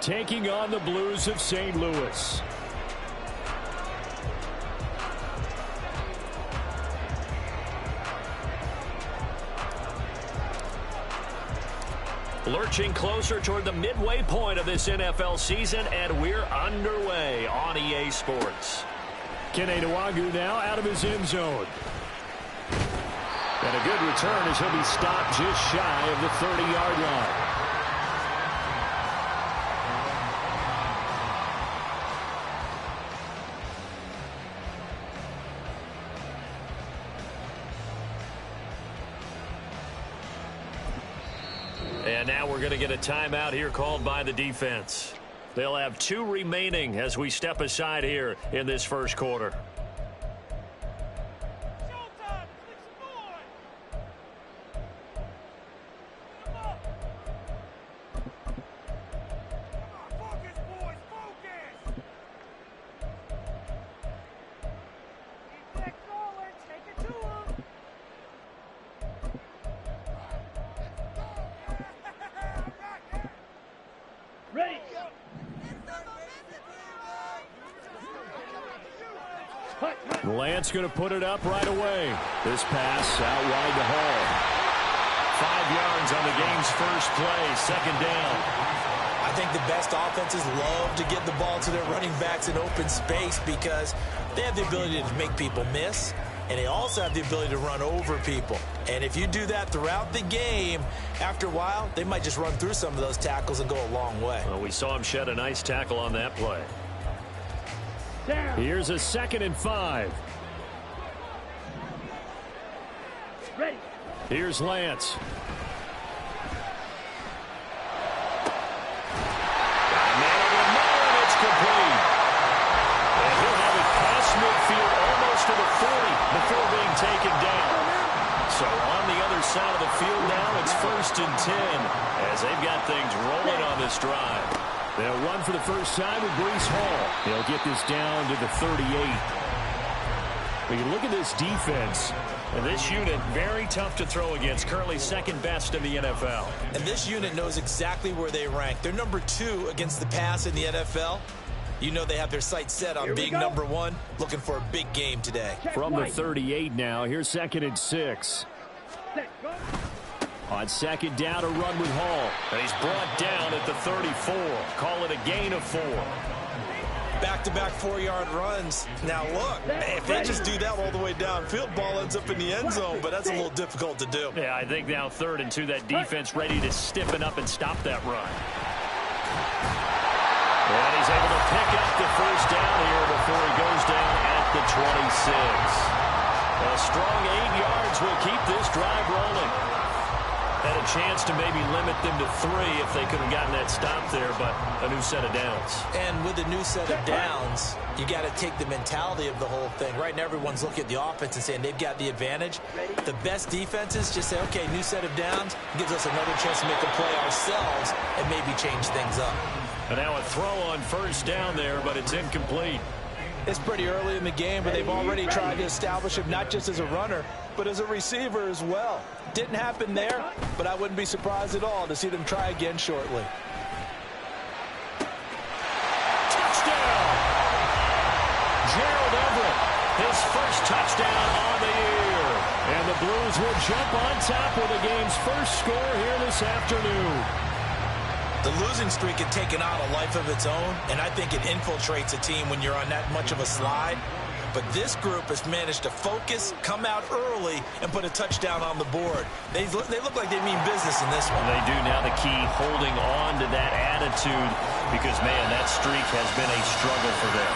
taking on the Blues of St. Louis. Lurching closer toward the midway point of this NFL season, and we're underway on EA Sports. Kene Nwangwu now out of his end zone. And a good return as he'll be stopped just shy of the 30-yard line. And now we're going to get a timeout here called by the defense. They'll have 2 remaining as we step aside here in this first quarter. Lance going to put it up right away. This pass out wide to Hall. 5 yards on the game's first play, second down. I think the best offenses love to get the ball to their running backs in open space because they have the ability to make people miss, and they also have the ability to run over people. And if you do that throughout the game, after a while, they might just run through some of those tackles and go a long way. Well, we saw him shed a nice tackle on that play. Here's a 2nd and 5. Ready. Here's Lance. Man over the middle, and it's complete. And he'll have it past midfield almost to the 40 before being taken down. So on the other side of the field now, it's 1st and 10 as they've got things rolling on this drive. They'll run for the first time with Breece Hall. They'll get this down to the 38. When you look at this defense, and this unit, very tough to throw against, currently 2nd best in the NFL. And this unit knows exactly where they rank. They're number 2 against the pass in the NFL. You know they have their sights set on being number 1, looking for a big game today. From the 38 now, here's 2nd and 6. On 2nd down, a run with Hall. And he's brought down at the 34. Call it a gain of 4. Back-to-back 4-yard runs. Now look, if they just do that all the way downfield, ball ends up in the end zone, but that's a little difficult to do. Yeah, I think now 3rd and 2, that defense ready to stiffen up and stop that run. And he's able to pick up the first down here before he goes down at the 26. A strong 8 yards will keep this drive rolling. Had a chance to maybe limit them to 3 if they could have gotten that stop there, but a new set of downs. And with a new set of downs, you got to take the mentality of the whole thing. Right now, everyone's looking at the offense and saying they've got the advantage. The best defenses just say, okay, new set of downs gives us another chance to make a play ourselves and maybe change things up. And now a throw on first down there, but it's incomplete. It's pretty early in the game, but they've already tried to establish him not just as a runner, but as a receiver as well. Didn't happen there, but I wouldn't be surprised at all to see them try again shortly. Touchdown! Gerald Everett, his first touchdown on the year. And the Blues will jump on top with the game's first score here this afternoon. The losing streak had taken on a life of its own, and I think it infiltrates a team when you're on that much of a slide. But this group has managed to focus, come out early, and put a touchdown on the board. They look like they mean business in this one. They do. Now the key, holding on to that attitude, because, man, that streak has been a struggle for them.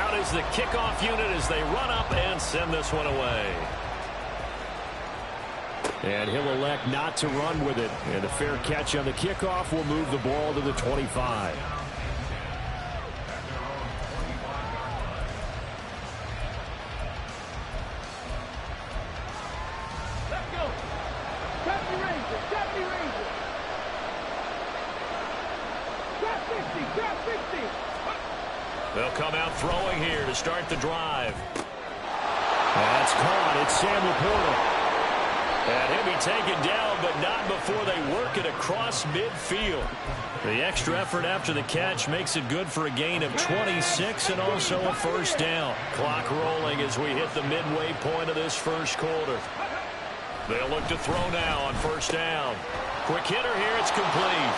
Out is the kickoff unit as they run up and send this one away. And he'll elect not to run with it. And a fair catch on the kickoff will move the ball to the 25. Let's go. Trap the Ranger. Trap the Ranger. Trap 50. Trap 50. They'll come out throwing here to start the drive. That's caught. It's Sam Laporta. And he'll be taken down, but not before they work it across midfield. The extra effort after the catch makes it good for a gain of 26 and also a first down. Clock rolling as we hit the midway point of this first quarter. They'll look to throw now on first down. Quick hitter here, it's complete.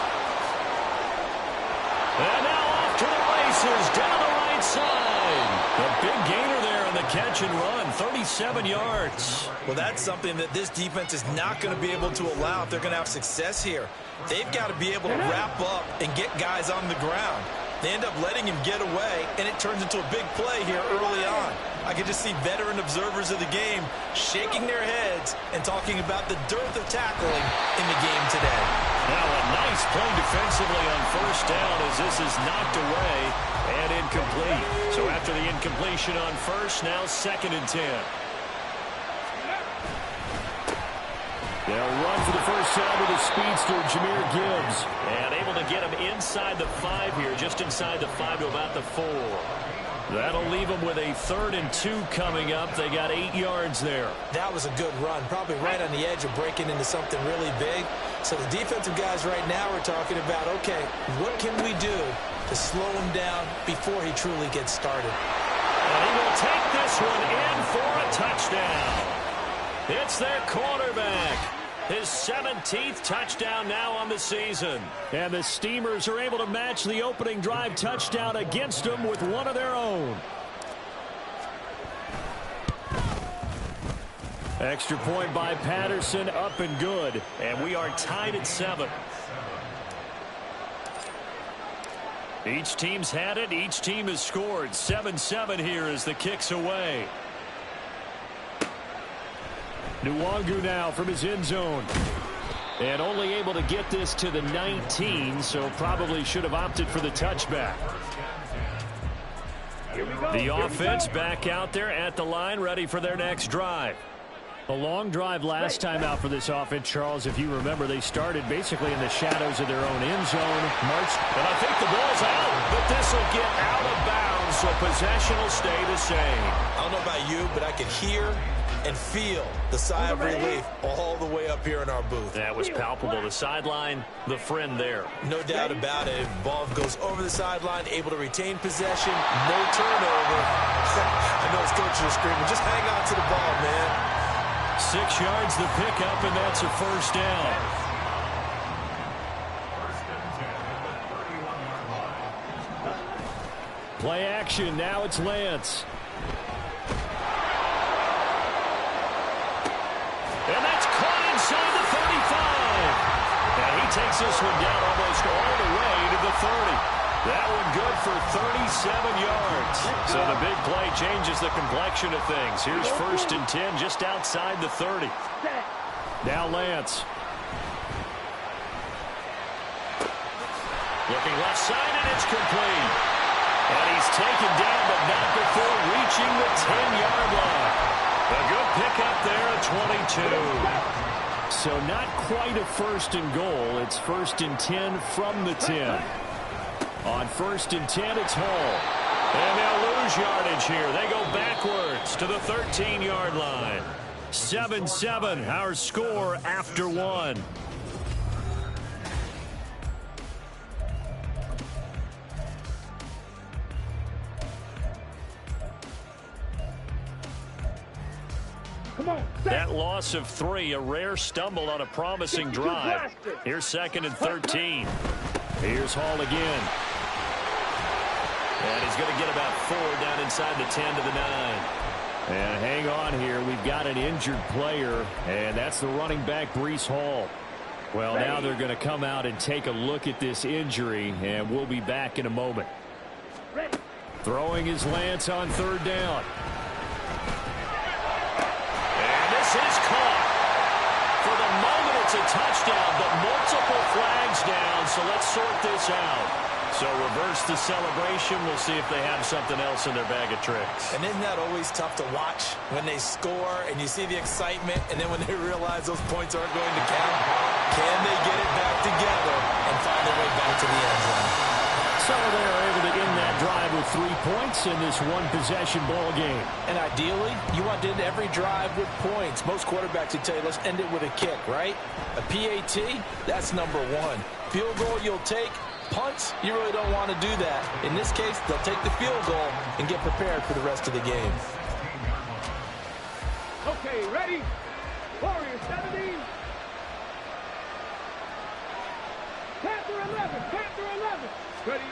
And now off to the races, down the right side. A big gainer there on the catch and run, 37 yards. Well, that's something that this defense is not going to be able to allow if they're going to have success here. They've got to be able to wrap up and get guys on the ground. They end up letting him get away, and it turns into a big play here early on. I can just see veteran observers of the game shaking their heads and talking about the dearth of tackling in the game today. Now a nice play defensively on first down as this is knocked away and incomplete. So after the incompletion on first, now 2nd and 10. They'll run for the first time with the speedster, Jahmyr Gibbs. And able to get him inside the 5 here, just inside the 5 to about the 4. That'll leave them with a 3rd and 2 coming up. They got 8 yards there. That was a good run, probably right on the edge of breaking into something really big. So the defensive guys right now are talking about, okay, what can we do to slow him down before he truly gets started? And he will take this one in for a touchdown. It's their quarterback. His 17th touchdown now on the season. And the Steamers are able to match the opening drive touchdown against them with one of their own. Extra point by Patterson, up and good. And we are tied at 7. Each team's had it. Each team has scored. 7-7 here as the kick's away. Nwangu now from his end zone. And only able to get this to the 19, so probably should have opted for the touchback. The offense back out there at the line, ready for their next drive. A long drive last time out for this offense, Charles. If you remember, they started basically in the shadows of their own end zone. Marched, and I think the ball's out, but this will get out of bounds, so possession will stay the same. I don't know about you, but I could hear and feel the sigh of relief all the way up here in our booth. That was palpable. The sideline, the friend there. No doubt about it. Ball goes over the sideline, able to retain possession, no turnover. I know his coaches are screaming, just hang on to the ball, man. 6 yards the pickup, and that's a first down. Play action. Now it's Lance. And that's caught inside the 35. And he takes this one down almost all the way to the 30. That one good for 37 yards. So the big play changes the complexion of things. Here's 1st and 10 just outside the 30. Now Lance. Looking left side, and it's complete. And he's taken down, but not before reaching the 10-yard line. A good pickup there at 22. So not quite a 1st and goal. It's 1st and 10 from the 10. On 1st and 10, it's Hall. And they'll lose yardage here. They go backwards to the 13-yard line. 7-7, our score after 1. That loss of 3, a rare stumble on a promising drive. Here's 2nd and 13. Here's Hall again. And he's going to get about 4 down inside the 10 to the 9. And hang on here. We've got an injured player, and that's the running back, Breece Hall. Well, now they're going to come out and take a look at this injury, and we'll be back in a moment. Throwing his Lance on 3rd down. And this is caught. For the moment, it's a touchdown, but multiple flags down, so let's sort this out. So reverse the celebration. We'll see if they have something else in their bag of tricks. And isn't that always tough to watch when they score and you see the excitement, and then when they realize those points aren't going to count? Can they get it back together and find their way back to the end zone? So they are able to end that drive with 3 points in this one-possession ball game. And ideally, you want to end every drive with points. Most quarterbacks would tell you, let's end it with a kick, right? A PAT, that's number 1. Field goal you'll take. Punts, you really don't want to do that. In this case, they'll take the field goal and get prepared for the rest of the game. Okay, ready? Warriors 17. Panther 11. Panther 11. Ready?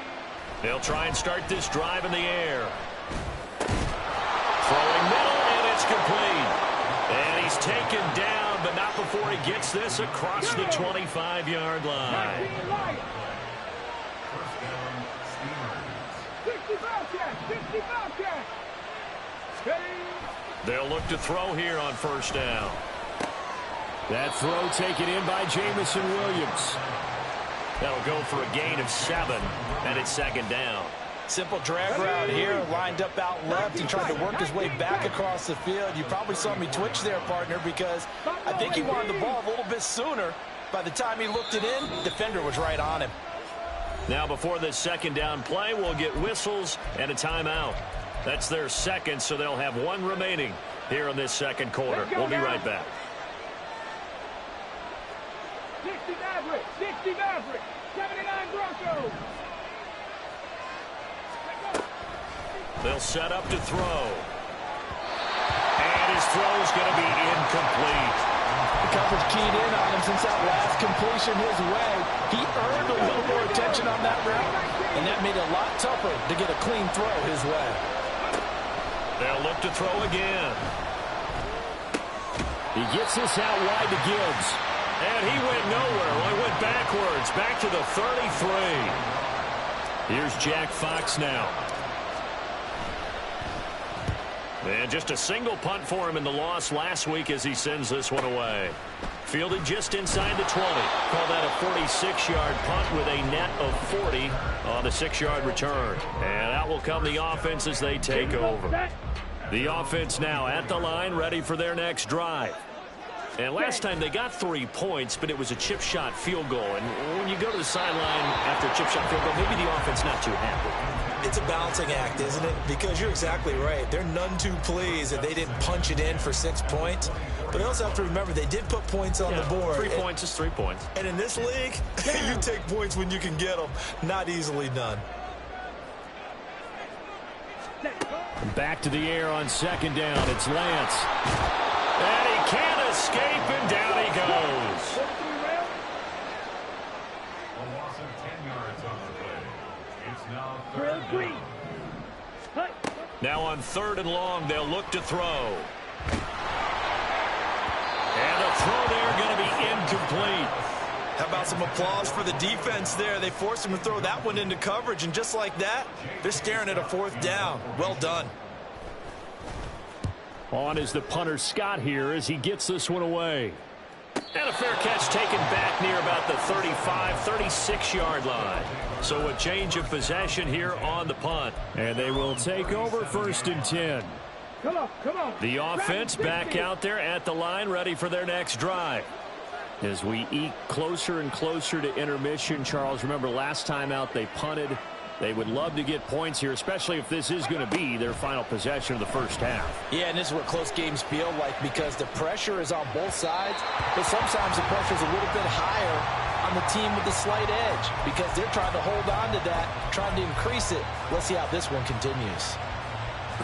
They'll try and start this drive in the air. Throwing middle, and it's complete. And he's taken down, but not before he gets this across the 25-yard line. 65 catch. 65 catch. Ready? They'll look to throw here on first down. That throw taken in by Jamison Williams. That'll go for a gain of 7, and it's second down. Simple drag route here, lined up out left. He tried to work his way back across the field. You probably saw me twitch there, partner, because I think he wanted the ball a little bit sooner. By the time he looked it in, defender was right on him. Now before this second down play, we'll get whistles and a timeout. That's their second, so they'll have 1 remaining here in this second quarter. We'll be right back. 60 Maverick. 60 Maverick. 79 Broncos. They'll set up to throw. And his throw is going to be incomplete. The coverage keyed in on him since that last completion his way. He earned a little more attention on that route, and that made it a lot tougher to get a clean throw his way. They'll look to throw again. He gets this out wide to Gibbs. And he went nowhere. Well, he went backwards, back to the 33. Here's Jack Fox now. And just a single punt for him in the loss last week as he sends this one away. Fielded just inside the 20. Call that a 46-yard punt with a net of 40 on the 6-yard return. And out will come the offense as they take over. The offense now at the line, ready for their next drive. And last time they got 3 points, but it was a chip shot field goal. And when you go to the sideline after a chip shot field goal, maybe the offense not too happy. It's a balancing act, isn't it? Because you're exactly right. They're none too pleased that they didn't punch it in for 6 points. But they also have to remember they did put points on the board. 3 points is 3 points. And in this league, you take points when you can get them. Not easily done. Back to the air on second down. It's Lance. And he can't escape, and down he goes. Now on 3rd and long, they'll look to throw. And the throw there going to be incomplete. How about some applause for the defense there? They forced him to throw that one into coverage, and just like that, they're staring at a 4th down. Well done. On is the punter Scott here as he gets this one away. And a fair catch taken back near about the 35, 36-yard line. So a change of possession here on the punt. And they will take over 1st and 10. Come on, come on. The offense back out there at the line, ready for their next drive. As we eke closer and closer to intermission, Charles, remember last time out they punted. They would love to get points here, especially if this is going to be their final possession of the first half. Yeah, and this is what close games feel like because the pressure is on both sides, but sometimes the pressure is a little bit higher on the team with the slight edge because they're trying to hold on to that, trying to increase it. Let's see how this one continues.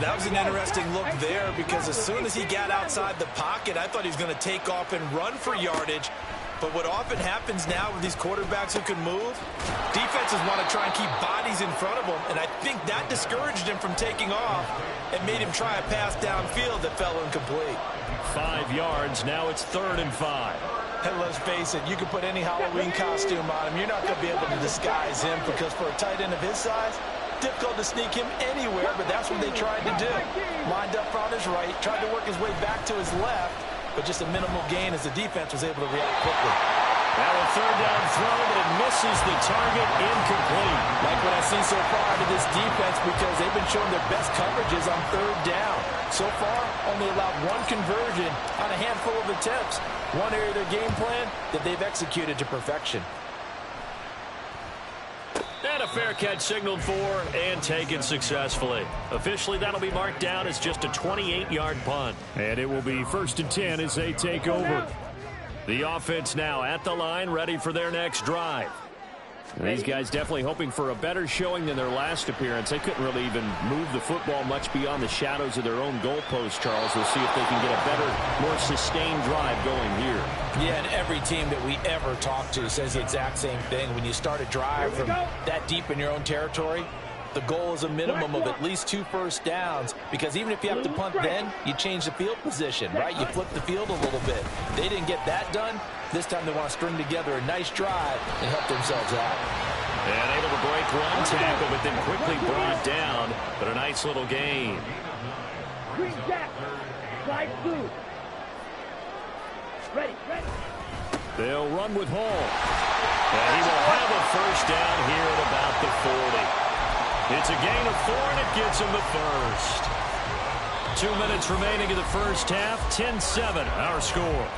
That was an interesting look there because as soon as he got outside the pocket, I thought he was going to take off and run for yardage. But what often happens now with these quarterbacks who can move, defenses want to try and keep bodies in front of them, and I think that discouraged him from taking off and made him try a pass downfield that fell incomplete. 5 yards, now it's 3rd and 5. And let's face it, you can put any Halloween costume on him. You're not going to be able to disguise him because for a tight end of his size, difficult to sneak him anywhere, but that's what they tried to do. Lined up on his right, tried to work his way back to his left, but just a minimal gain as the defense was able to react quickly. Now a 3rd down throw, but it misses the target, incomplete. Like what I've seen so far out of this defense because they've been showing their best coverages on 3rd down. So far, only allowed 1 conversion on a handful of attempts. One area of their game plan that they've executed to perfection. And a fair catch signaled for and taken successfully. Officially, that'll be marked down as just a 28-yard punt. And it will be 1st and 10 as they take over. The offense now at the line, ready for their next drive. These guys definitely hoping for a better showing than their last appearance. They couldn't really even move the football much beyond the shadows of their own goalpost, Charles. We'll see if they can get a better, more sustained drive going here. Yeah, and every team that we ever talk to says the exact same thing. When you start a drive from that deep in your own territory, the goal is a minimum of at least 2 first downs, because even if you have to punt then, you change the field position, right? You flip the field a little bit. They didn't get that done. This time they want to string together a nice drive and help themselves out. And able to break one tackle, but then quickly brought down. But a nice little gain. Green jack, slide blue. Ready. They'll run with Hall. And he will have a first down here at about the 40. It's a gain of 4, and it gets him the first. 2 minutes remaining in the first half. 10-7, our score.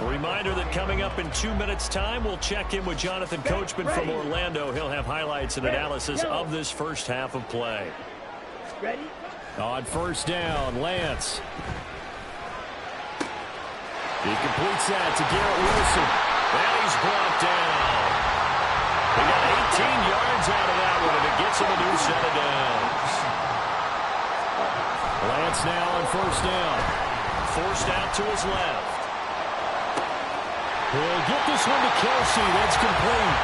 A reminder that coming up in 2 minutes' time, we'll check in with Jonathan Coachman from Orlando. He'll have highlights and analysis of this first half of play. Ready? On first down, Lance. He completes that to Garrett Wilson. And he's brought down. He got 18 yards out of that one, and it gets him a new set of downs. Lance now on first down. Forced out to his left. He'll get this one to Kelsey. That's complete.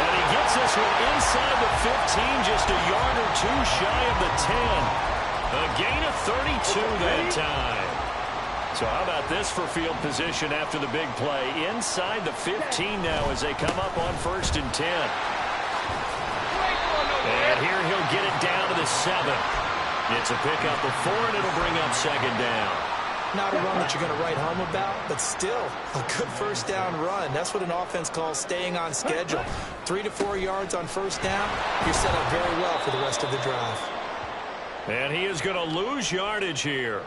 And he gets this one inside the 15, just a yard or two shy of the 10. A gain of 32 that time. So how about this for field position after the big play? Inside the 15 now as they come up on 1st and 10. And here he'll get it down to the 7. It's a pickup of 4, and it'll bring up 2nd down. Not a run that you're going to write home about, but still a good first down run. That's what an offense calls staying on schedule. 3 to 4 yards on first down, you're set up very well for the rest of the drive. And he is going to lose yardage here.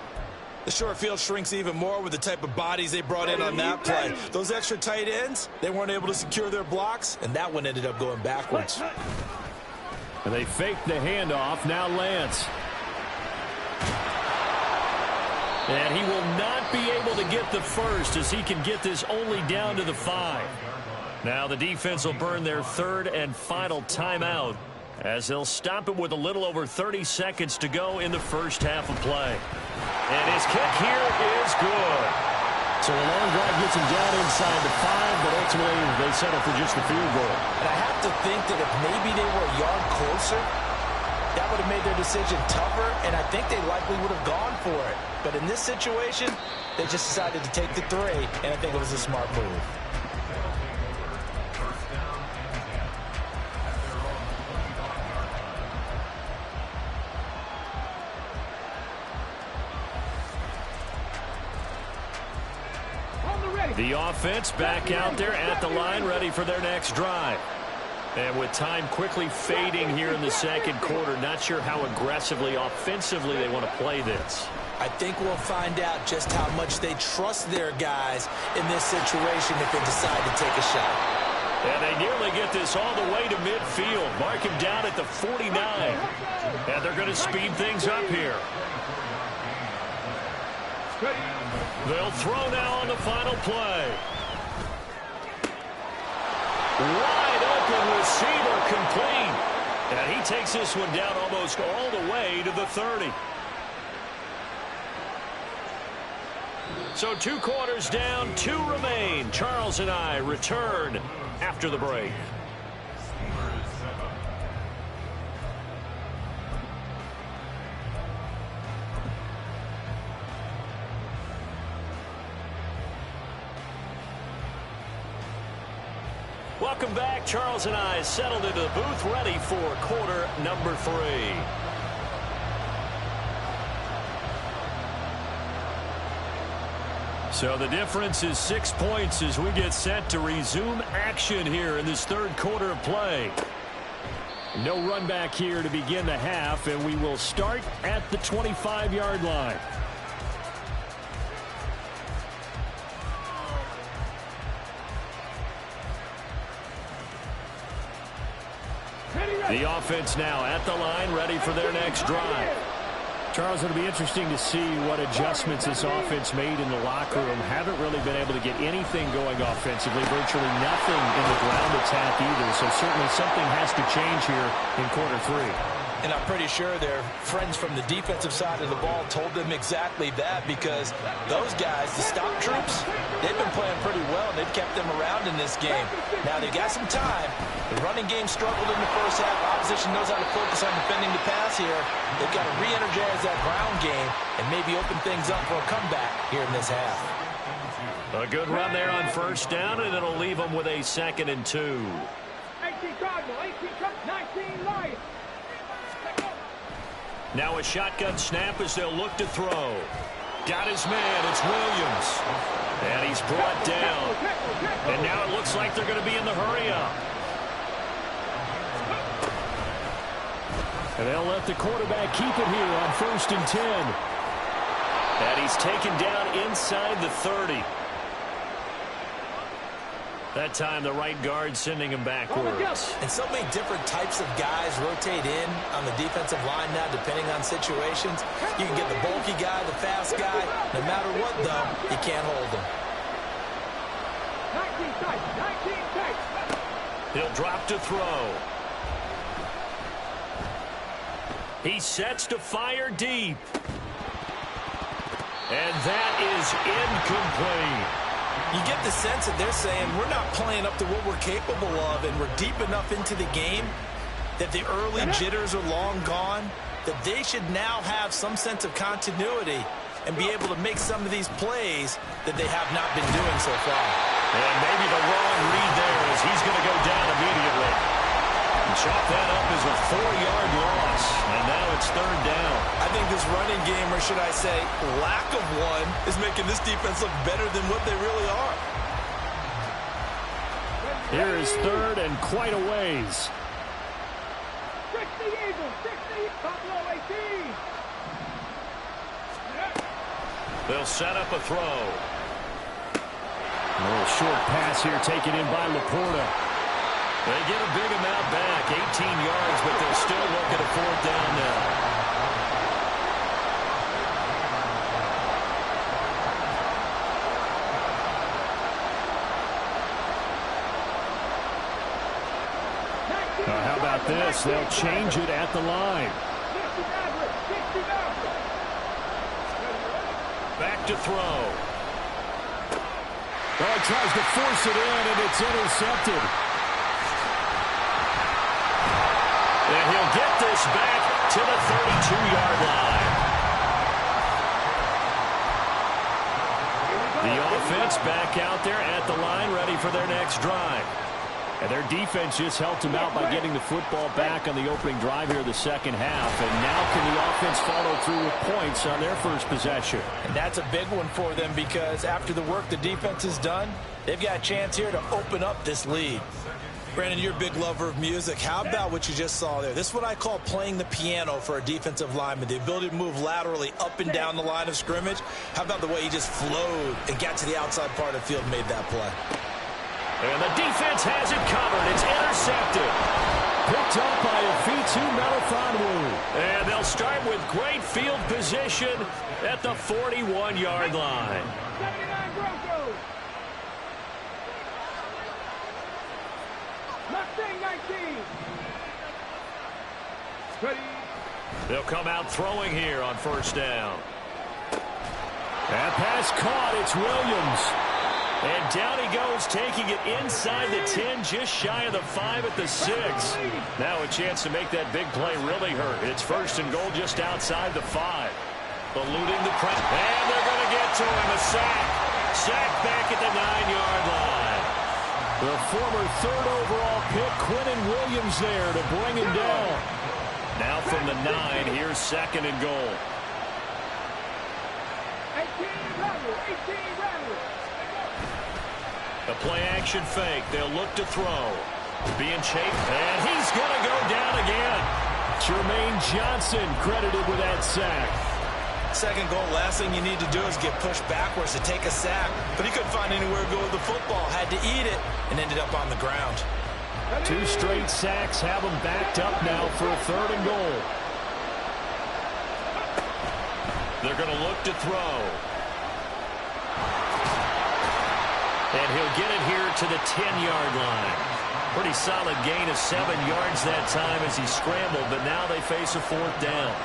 The short field shrinks even more with the type of bodies they brought in on that play. Those extra tight ends, they weren't able to secure their blocks, and that one ended up going backwards. And they fake the handoff. Now Lance. And he will not be able to get the first as he can get this only down to the 5. Now the defense will burn their 3rd and final timeout as they'll stop it with a little over 30 seconds to go in the first half of play. And his kick here is good. So a long drive gets him down inside the 5, but ultimately they settle for just the field goal. And I have to think that if maybe they were a yard closer, that would have made their decision tougher, and I think they likely would have gone for it. But in this situation, they just decided to take the 3, and I think it was a smart move. The offense back out there at the line, ready for their next drive. And with time quickly fading here in the second quarter, not sure how aggressively, offensively they want to play this. I think we'll find out just how much they trust their guys in this situation if they decide to take a shot. And they nearly get this all the way to midfield. Mark him down at the 49. And they're going to speed things up here. They'll throw now on the final play. Wide open receiver complete. And he takes this one down almost all the way to the 30. So 2 quarters down, 2 remain. Charles and I return after the break. Welcome back. Charles and I settled into the booth, ready for quarter number 3. So the difference is 6 points as we get set to resume action here in this third quarter of play. No run back here to begin the half, and we will start at the 25-yard line. The offense now at the line, ready for their next drive. Charles, it'll be interesting to see what adjustments this offense made in the locker room. Haven't really been able to get anything going offensively, virtually nothing in the ground attack either. So certainly something has to change here in quarter 3. And I'm pretty sure their friends from the defensive side of the ball told them exactly that, because those guys, the stop troops, they've been playing pretty well, and they've kept them around in this game. Now, they've got some time. The running game struggled in the first half. Opposition knows how to focus on defending the pass here. They've got to re-energize that ground game and maybe open things up for a comeback here in this half. A good run there on first down, and it'll leave them with a 2nd and 2. 18 Cardinal, 18 Truck, 19 Lions. Now a shotgun snap as they'll look to throw. Got his man. It's Williams. And he's brought down. And now it looks like they're going to be in the hurry-up. And they'll let the quarterback keep it here on 1st and 10. And he's taken down inside the 30. That time the right guard sending him backwards. And so many different types of guys rotate in on the defensive line now, depending on situations. You can get the bulky guy, the fast guy. No matter what, though, you can't hold them. 19 tight, 19 tight. He'll drop to throw. He sets to fire deep. And that is incomplete. You get the sense that they're saying we're not playing up to what we're capable of, and we're deep enough into the game that the early jitters are long gone, that they should now have some sense of continuity and be able to make some of these plays that they have not been doing so far. And maybe the wrong read there as he's going to go down immediately. And chalk that up as a 4-yard loss, and now it's 3rd down. I think this running game, or should I say lack of one, is making this defense look better than what they really are. Here is 3rd and quite a ways. 60 Eagles, 60 Buffalo 18. They'll set up a throw. A little short pass here taken in by Laporta. They get a big amount back, 18 yards, but they'll still look at a 4th down now. How about this? They'll change it at the line. Back to throw. Oh, he tries to force it in, and it's intercepted. And he'll get this back to the 32-yard line. The offense back out there at the line, ready for their next drive. And their defense just helped them out by getting the football back on the opening drive here of the second half. And now can the offense follow through with points on their first possession? And that's a big one for them, because after the work the defense has done, they've got a chance here to open up this lead. Brandon, you're a big lover of music. How about what you just saw there? This is what I call playing the piano for a defensive lineman, the ability to move laterally up and down the line of scrimmage. How about the way he just flowed and got to the outside part of the field and made that play? And the defense has it covered. It's intercepted. Picked up by Afitu Melifonwu. And they'll start with great field position at the 41-yard line. 79 Broncos. Mustang 19. Ready. They'll come out throwing here on 1st down. That pass caught. It's Williams. And down he goes, taking it inside the 10, just shy of the 5 at the 6. Now a chance to make that big play really hurt. It's 1st and goal just outside the 5. Eluding the press. And they're going to get to him. A sack. Sack back at the 9-yard line. The former 3rd overall pick, Quinnen Williams, there to bring him down. Now from the 9, here's 2nd and goal. 18 Rebel, 18 Rebel. A play-action fake. They'll look to throw. Being chased, and he's going to go down again. Jermaine Johnson credited with that sack. 2nd goal, last thing you need to do is get pushed backwards to take a sack. But he couldn't find anywhere to go with the football. Had to eat it and ended up on the ground. 2 straight sacks have them backed up now for a 3rd and goal. They're going to look to throw. And he'll get it here to the 10-yard line. Pretty solid gain of 7 yards that time as he scrambled, but now they face a 4th down.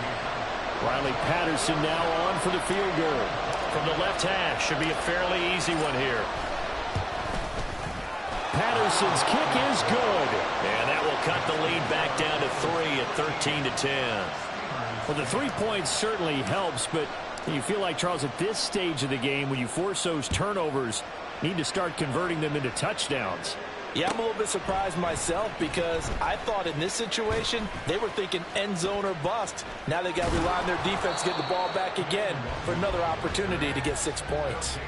Riley Patterson now on for the field goal. From the left hash, should be a fairly easy one here. Patterson's kick is good. And that will cut the lead back down to 3 at 13-10. Well, the 3 points certainly helps, but you feel like, Charles, at this stage of the game, when you force those turnovers, need to start converting them into touchdowns. Yeah, I'm a little bit surprised myself because I thought in this situation they were thinking end zone or bust. Now they got to rely on their defense to get the ball back again for another opportunity to get 6 points.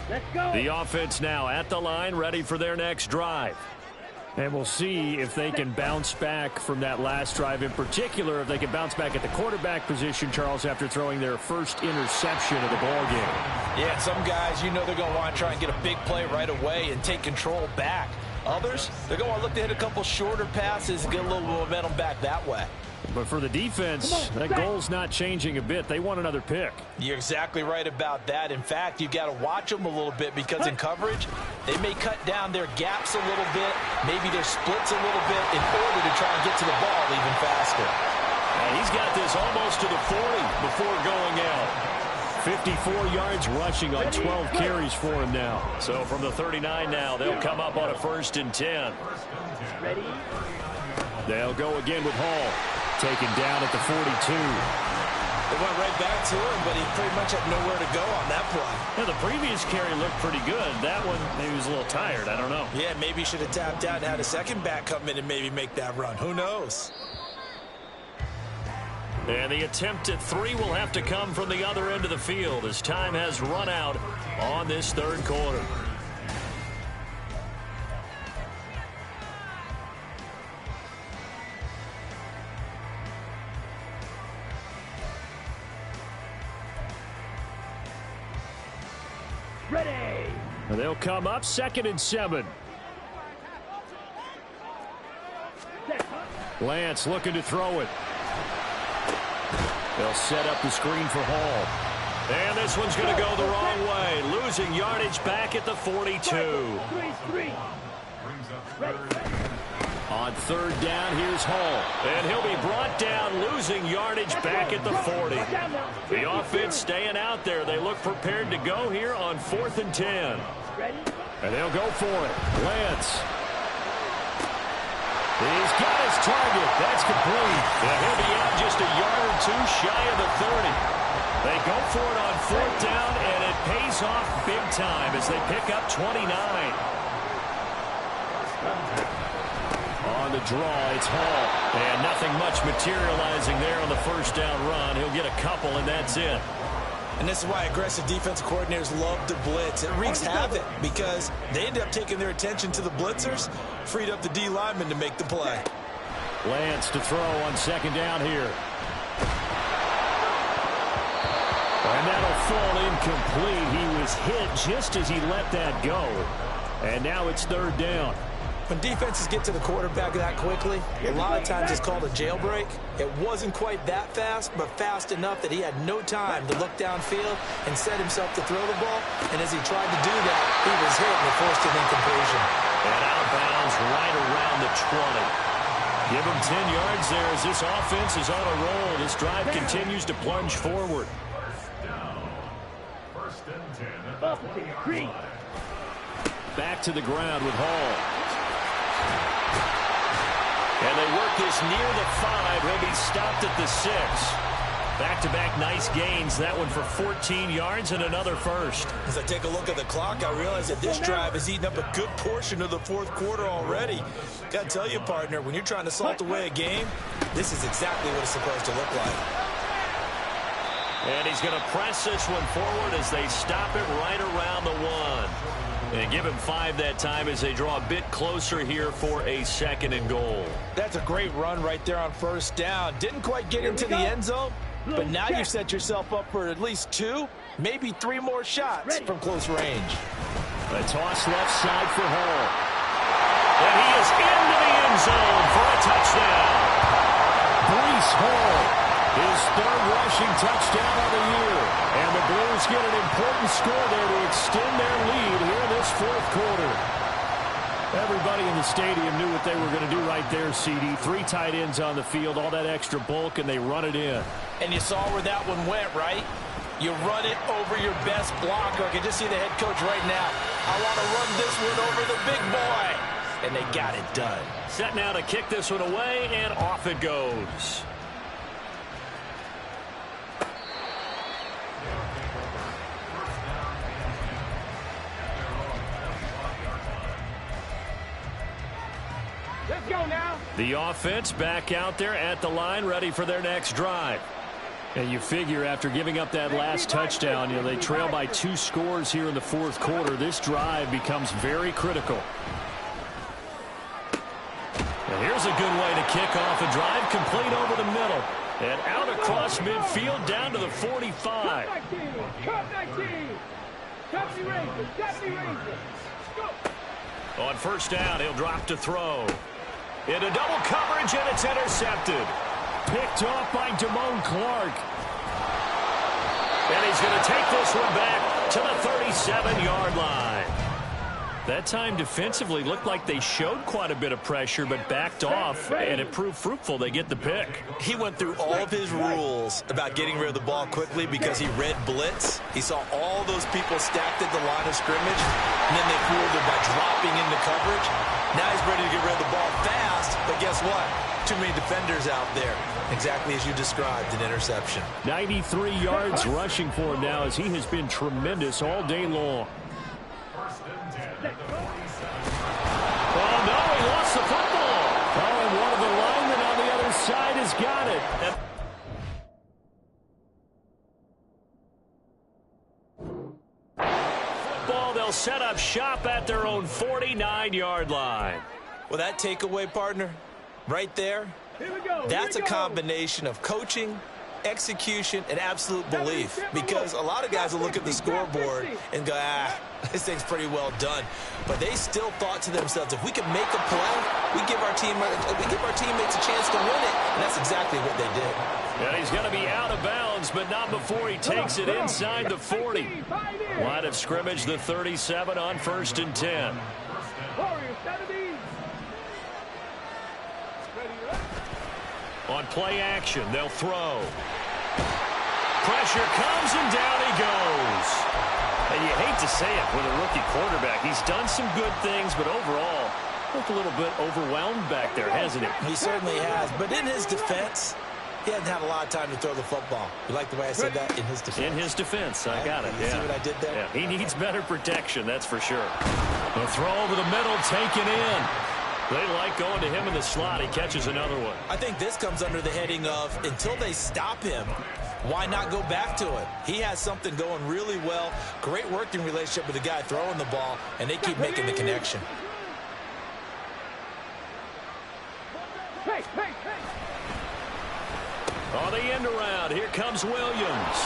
Let's go. The offense now at the line, ready for their next drive. And we'll see if they can bounce back from that last drive, in particular if they can bounce back at the quarterback position, Charles, after throwing their first interception of the ball game. Yeah, some guys, you know they're going to want to try and get a big play right away and take control back. Others, they're going to look to hit a couple shorter passes and get a little momentum back that way. But for the defense, that goal's not changing a bit. They want another pick. You're exactly right about that. In fact, you got to watch them a little bit because in coverage, they may cut down their gaps a little bit, maybe their splits a little bit in order to try and get to the ball even faster. And he's got this almost to the 40 before going out. 54 yards rushing on 12 carries for him now. So from the 39 now, they'll come up on a 1st and 10. Ready? They'll go again with Hall. Taken down at the 42. They went right back to him, but he pretty much had nowhere to go on that play. Yeah, the previous carry looked pretty good. That one, maybe he was a little tired. I don't know. Yeah, maybe he should have tapped out and had a second back come in and maybe make that run. Who knows? And the attempt at 3 will have to come from the other end of the field as time has run out on this 3rd quarter. Ready. They'll come up 2nd and 7. Lance looking to throw it. They'll set up the screen for Hall. And this one's going to go the wrong way. Losing yardage back at the 42. 3-3. Ready. On 3rd down, here's Hall. And he'll be brought down, losing yardage back at the 40. The offense staying out there. They look prepared to go here on 4th and 10. Ready. And they'll go for it. Lance. He's got his target. That's complete. And he'll be out just a yard or 2 shy of the 30. They go for it on 4th down, and it pays off big time as they pick up 29. On the draw, it's Hall. And nothing much materializing there on the 1st down run. He'll get a couple, and that's it. And this is why aggressive defensive coordinators love to blitz. It wreaks havoc because they end up taking their attention to the blitzers, freed up the D lineman to make the play. Lance to throw on 2nd down here. And that'll fall incomplete. He was hit just as he let that go. And now it's 3rd down. When defenses get to the quarterback that quickly, a lot of times it's called a jailbreak. It wasn't quite that fast, but fast enough that he had no time to look downfield and set himself to throw the ball. And as he tried to do that, he was hit and it forced an incompletion. And out of bounds right around the 20. Give him 10 yards there as this offense is on a roll. This drive continues to plunge forward. Back to the ground with Hall. And they work this near the 5. He'll be stopped at the 6. Back-to-back nice gains. That one for 14 yards and another first. As I take a look at the clock, I realize that this drive has eaten up a good portion of the 4th quarter already. Got to tell you, partner, when you're trying to salt away a game, this is exactly what it's supposed to look like. And he's going to press this one forward as they stop it right around the 1. And give him 5 that time as they draw a bit closer here for a 2nd and goal. That's a great run right there on 1st down. Didn't quite get into the end zone, But now you've set yourself up for at least 2, maybe 3 more shots from close range. A toss left side for Hall. And he is into the end zone for a touchdown. Breece Hall, his 3rd rushing touchdown of the year. And the Blues get an important score there to extend their lead here in this 4th quarter. Everybody in the stadium knew what they were going to do right there, CD. 3 tight ends on the field, all that extra bulk, and they run it in. And you saw where that one went, right? You run it over your best blocker. I can just see the head coach right now. I want to run this one over the big boy. And they got it done. Set now to kick this one away, and off it goes. Let's go now. The offense back out there at the line, ready for their next drive. And you figure after giving up that last touchdown, they trail by 2 scores here in the 4th quarter. This drive becomes very critical. And here's a good way to kick off a drive, complete over the middle. And out across midfield, down to the 45. Cut 19. Deputy Rangers. Deputy Rangers. Go. On 1st down, he'll drop to throw. Into double coverage, and it's intercepted. Picked off by Damone Clark. And he's going to take this one back to the 37-yard line. That time defensively looked like they showed quite a bit of pressure, but backed off, and it proved fruitful. They get the pick. He went through all of his rules about getting rid of the ball quickly because he read blitz. He saw all those people stacked at the line of scrimmage, and then they fooled him by dropping into coverage. Now he's ready to get rid of the ball fast, but guess what? Too many defenders out there. Exactly as you described, an interception. 93 yards rushing for him now, as he has been tremendous all day long. Oh, no, he lost the football. Oh, and one of the linemen on the other side has got it. Football, they'll set up shop at their own 49-yard line. Well, that takeaway, partner, right there, that's a combination of coaching, execution, and absolute belief. Because a lot of guys will look at the scoreboard and go, this thing's pretty well done. But they still thought to themselves, if we can make a play, we give our teammates a chance to win it. And that's exactly what they did. And he's going to be out of bounds, but not before he takes it inside the 40. Line of scrimmage, the 37 on 1st and 10. On play action, they'll throw. Pressure comes, and down he goes. And you hate to say it with a rookie quarterback. He's done some good things, but overall, looked a little bit overwhelmed back there, hasn't he? He certainly has. But in his defense, he hasn't had a lot of time to throw the football. You like the way I said that? In his defense. In his defense, I got it. You see what I did there? Yeah, he needs better protection, that's for sure. The throw over the middle, taken in. They like going to him in the slot. He catches another one. I think this comes under the heading of, until they stop him, why not go back to it? He has something going really well. Great working relationship with the guy throwing the ball, and they keep making the connection. On the end around, here comes Williams.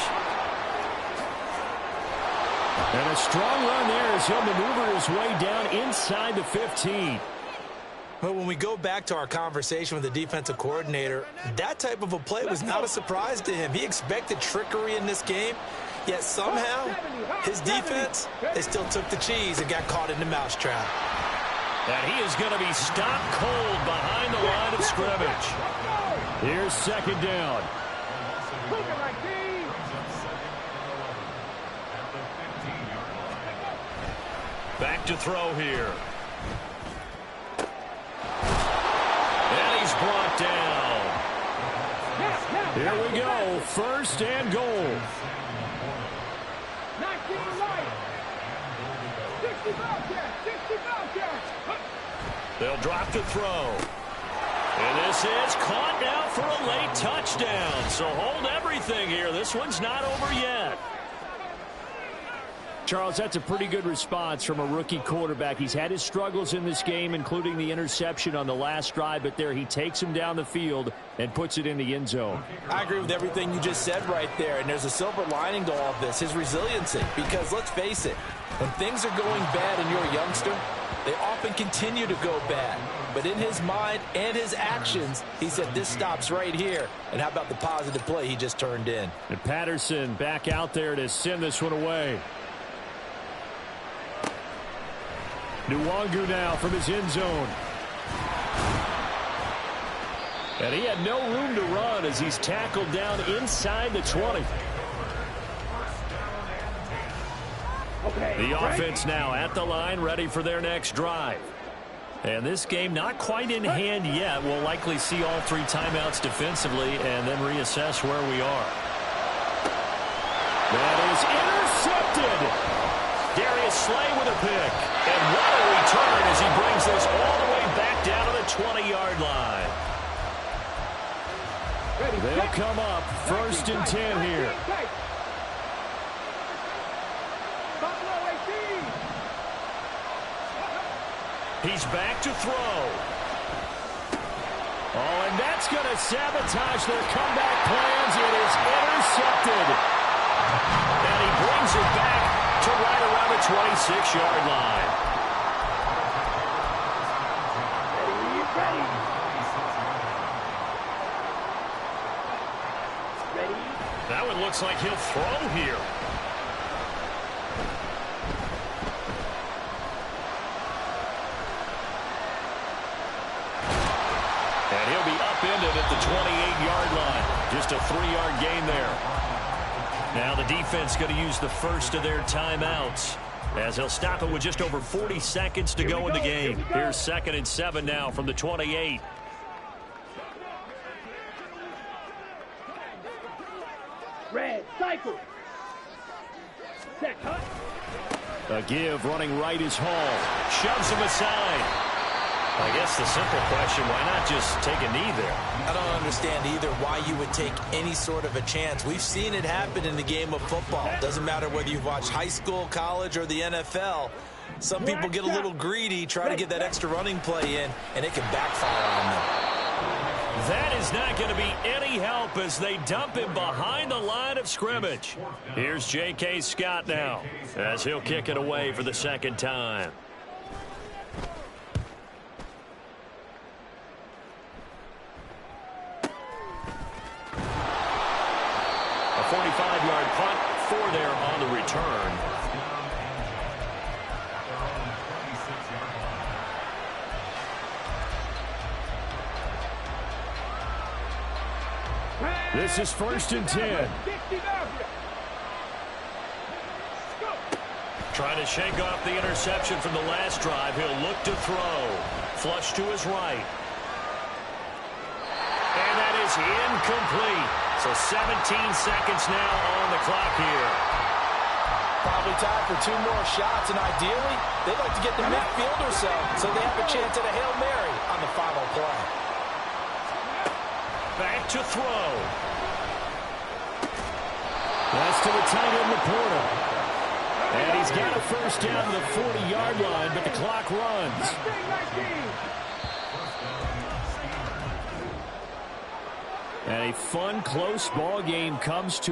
And a strong run there as he'll maneuver his way down inside the 15. But when we go back to our conversation with the defensive coordinator, that type of a play was not a surprise to him. He expected trickery in this game, yet somehow his defense, they still took the cheese and got caught in the mousetrap. And he is going to be stopped cold behind the line of scrimmage. Here's 2nd down. Back to throw here. And he's brought down. Here we go. 1st and goal. 19 right. 65 yards. 65 yards. They'll drop to throw. And this is caught now for a late touchdown. So hold everything here. This one's not over yet. Charles, that's a pretty good response from a rookie quarterback. He's had his struggles in this game, including the interception on the last drive, but there he takes him down the field and puts it in the end zone. I agree with everything you just said right there, and there's a silver lining to all of this, his resiliency. Because let's face it, when things are going bad and you're a youngster, they often continue to go bad. But in his mind and his actions, he said this stops right here. And how about the positive play he just turned in? And Patterson back out there to send this one away. Nwangu now from his end zone. And he had no room to run as he's tackled down inside the 20. The offense now at the line, ready for their next drive. And this game not quite in hand yet. We'll likely see all 3 timeouts defensively and then reassess where we are. That is intercepted. Darius Slay with a pick. And what a return as he brings this all the way back down to the 20-yard line. They'll come up 1st and 10 here. He's back to throw. Oh, and that's going to sabotage their comeback plans. It is intercepted. And he brings it back to right around the 26-yard line. That one looks like he'll throw here. And he'll be upended at the 28-yard line. Just a 3-yard gain there. Now the defense going to use the first of their timeouts, as he'll stop it with just over 40 seconds to go in the game. Here's 2nd and 7 now from the 28. Red, cycle. Set, cut. A give running right is Hall. Shoves him aside. I guess the simple question, why not just take a knee there? I don't understand either why you would take any sort of a chance. We've seen it happen in the game of football. Doesn't matter whether you've watched high school, college, or the NFL. Some people get a little greedy, try to get that extra running play in, and it can backfire on them. That is not going to be any help as they dump him behind the line of scrimmage. Here's J.K. Scott now, as he'll kick it away for the 2nd time. A 45-yard punt, 4 there on the return. This is 1st and 10. Trying to shake off the interception from the last drive. He'll look to throw. Flush to his right. And that is incomplete. So 17 seconds now on the clock here. Probably time for 2 more shots, and ideally, they'd like to get to midfield or so they have a chance at a Hail Mary on the final play. Back to throw. That's to the tight end, Laporta. And he's got a first down to the 40-yard line, but the clock runs. And a fun, close ball game comes to